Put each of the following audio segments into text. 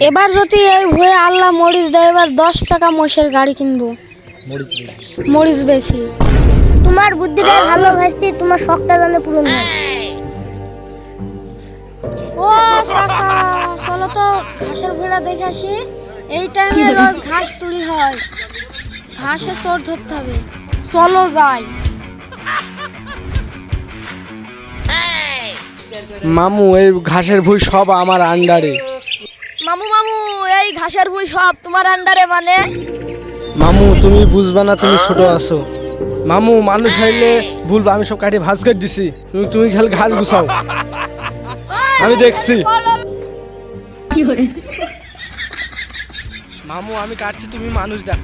এবার যদি এই হয়ে আল্লাহ মরিচ দেয়, এবার 10 টাকা মোষের গাড়ি কিনবো। মরিচ বেশি। তোমার বুদ্ধিটা ভালো ভাইস্তি, তোমার শখটা জানে পূরণ হয়। ও চাচা, চলো তো ঘাসের ভেড়া দেখে আসি। এই টাইমে রোজ ঘাস চুরি হয়, ঘাসে চোর ধরতে হবে। চলো যাই। মামু এই ঘাসের ভুঁই সব আমার আন্ডারে। মামু মামু, এই ঘাসের ভুঁই সব তোমার আন্ডারে মানে? মামু তুমি বুঝবা না, তুমি ছোট আছো। মামু মানুষ হইলে ভুলবা, আমি সব কাটি ভাজ করে দিছি, তুমি খালি ঘাস গুছাও, আমি দেখছি। মামু আমি কাটছি, তুমি মানুষ দেখ।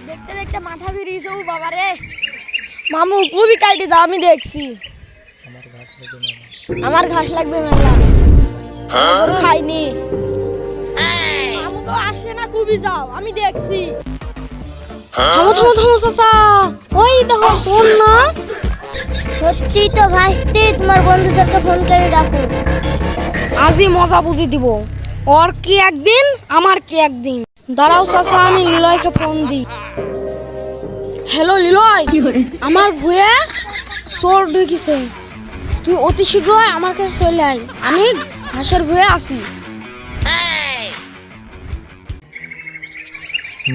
দেখতে দেখতে মাথা বেরিয়েছে ও বাবা রে। মামু খুবই কাটি দাও, আমি দেখছি। আমার ঘাস লাগবে মেলা, গরু খাইনি। মামু তো আসে না, খুবই যাও, আমি দেখছি। থামো থামো থামো চাচা, ওই দেখো শোন না। সত্যি তো ভাইস্তি, তোমার বন্ধুদেরকে ফোন করে ডাকো। আজই মজা বুঝি দিব। ওর কি একদিন, আমার কি একদিন। দাঁড়াও চাচা, আমি লিলয়কে ফোন দিই। হ্যালো লিলয়, আমার ভুঁয়ে চোর ঢুকিছে, তুই অতি শীঘ্রই আমার কাছে চলে আয়, আমি ঘাসের ভুঁয়ে আসি।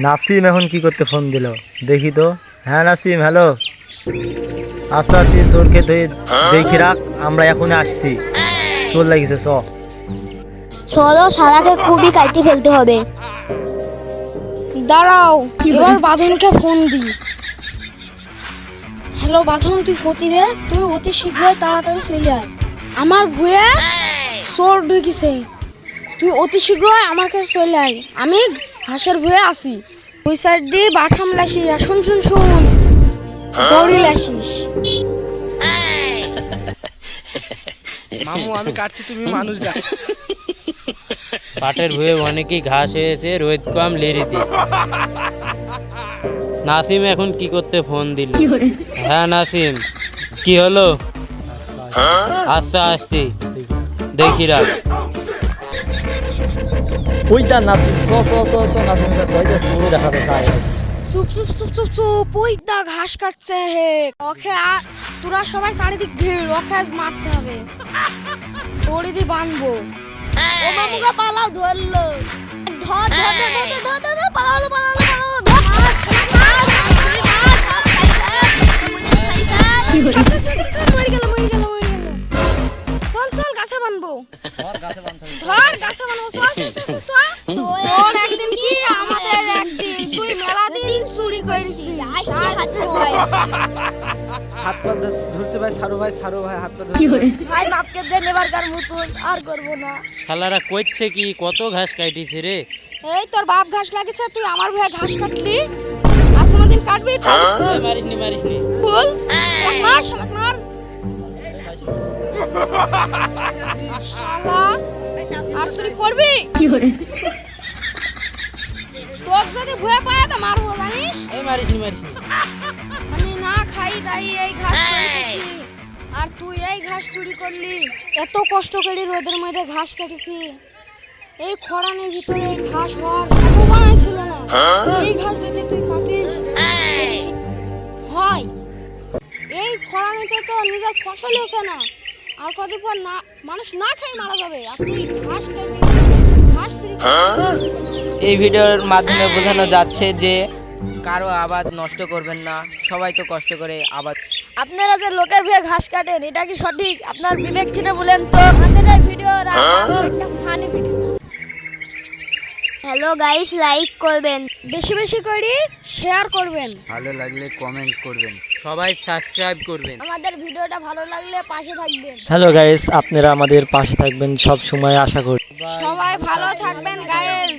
নাসিম এখন কি করতে ফোন দিল দেখি তো। হ্যাঁ নাসিম, হ্যালো। আচ্ছা তুই চোরকে দেখি রাখ, আমরা এখনই আসছি। চোর লাগিছে চ। চলো সারাকে খুবই কাটি ফেলতে হবে। দাঁড়াও, এবার বাঁধনকে ফোন দিই। হ্যালো বাঁধন, তুই কোথায় রে? তুই অতি শীঘ্রই তাড়াতাড়ি চলে আয়, আমার ভুঁয়ে চোর ঢুকিছে, তুই অতি শীঘ্রই আমার কাছে চলে আয়, আমি ঘাসের ভুঁয়ে আসি। ওই সাইড দিয়ে বাঠাম লাসি, শুন শুন শুন, দৌড়ি লাসিস। মামু আমি কাটছি, তুমি মানুষ দেখ। পাটের ভুঁয়ে অনেকই ঘাস হয়েছে, রোদ কম লেরিতে। নাসিম এখন কি করতে ফোন দিল? হ্যাঁ নাসিম, কি হলো? আস্তে আসছি, দেখি রাখ। ওইটা নাসিম, চ চ চ চ নাসিম কইতে চোর দেখাতে চায়। চুপ চুপ চুপ চুপ চুপ, ওই দা ঘাস কাটছে হে। ওকে তোরা সবাই চারিদিক ভিড়, ওকে আজ মারতে হবে, দড়ি দিয়ে বাঁধবো। ও মামুকা পালাও, ধরলো। ধর ধর ধর ধর ধর ধর, পালালো পালালো পালালো, ধর। মরে গেল মরে গেল মরে গেল। চল চল গাছে বাঁধবো, ধর গাছে বাঁধবো, চল চল চল চল। তোর একদিন কি আমাদের একদিন, তুই মেলা দিন চুরি করেছিস। হাত পা ধরছে ভাই, ছাড়ো ভাই, ছাড়ো ভাই, হাত পা ধরছে ভাই মাপকে দে, নেবারকার মতন আর করবো না। শালারা কইছে কি, কত ঘাস কাটিছে রে। এই তোর বাপ ঘাস লাগিছে, তুই আমার ভয়ে ঘাস কাটলি, আর কোনোদিন কাটবি? মারিসনি মারিসনি। ফুল মার শালা মার শালা, আর চুরি করবি? তোর যদি ভয়ে পায় তো মারবো, জানিস? এই মারিসনি মারিসনি। আমি না খাই দাই এই ঘাস কেটেছি, আর তুই এই ঘাস চুরি করলি। এত কষ্ট করে রোদের মধ্যে ঘাস কেটেছি, এই খরানের ভিতরে এই ঘাস হওয়ার সম্ভাবনাই ছিল না। এই ঘাস যদি তুই কাটিস হয়, এই খরানিতে তো নিজের ফসল হচ্ছে না, আর কদিন পর না মানুষ না খেয়ে মারা যাবে, আর তুই ঘাস কেটে ঘাস চুরি করছিস। এই ভিডিওর মাধ্যমে বোঝানো যাচ্ছে যে কারো আবাদ নষ্ট করবেন না, সবাই তো কষ্ট করে আবাদ। আপনারা যে লোকের ভয়ে ঘাস কাটেন, এটা কি সঠিক? আপনার বিবেক থেকে বলেন তো। আমাদের এই ভিডিওর একটা funny video. Hello guys, like করবেন, বেশি বেশি করে শেয়ার করবেন, ভালো লাগলে কমেন্ট করবেন, সবাই সাবস্ক্রাইব করবেন। আমাদের ভিডিওটা ভালো লাগলে পাশে থাকবেন। হ্যালো গাইস, আপনারা আমাদের পাশে থাকবেন সব সময়, আশা করি। সবাই ভালো থাকবেন গাইস।